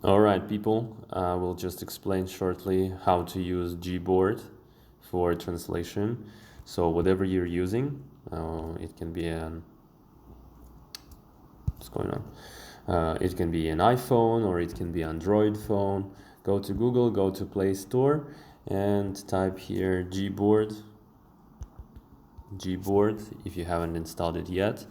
All right, people, we'll just explain shortly how to use Gboard for translation. So whatever you're using, it can be what's going on? It can be an iPhone or it can be Android phone. Go to Google, go to Play Store, and type here Gboard. Gboard, if you haven't installed it yet.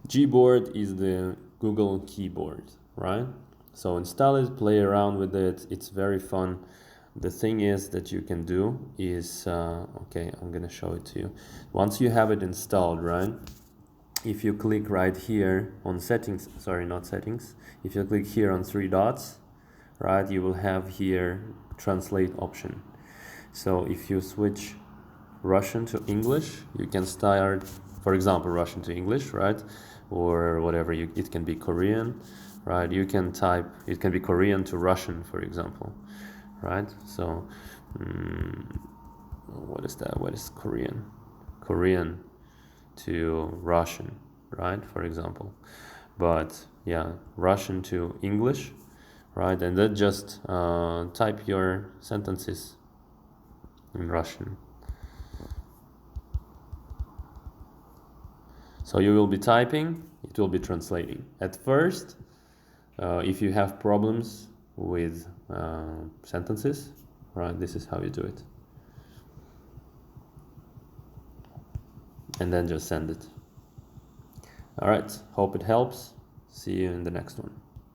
Gboard is the Google keyboard, right? So install it, play around with it. It's very fun. The thing is that you can do is, okay, I'm gonna show it to you. Once you have it installed, right? If you click right here on settings, sorry, not settings. If you click here on three dots, right, you will have here translate option. So if you switch Russian to English, you can start, for example, Russian to English, right? Or whatever, it can be Korean, right? You can type, it can be Korean to Russian, for example, right? So, what is that? What is Korean? Korean to Russian, right? For example. But yeah, Russian to English, right? And then just type your sentences in Russian. So you will be typing, it will be translating. At first, if you have problems with sentences, right, this is how you do it. And then just send it. All right, hope it helps. See you in the next one.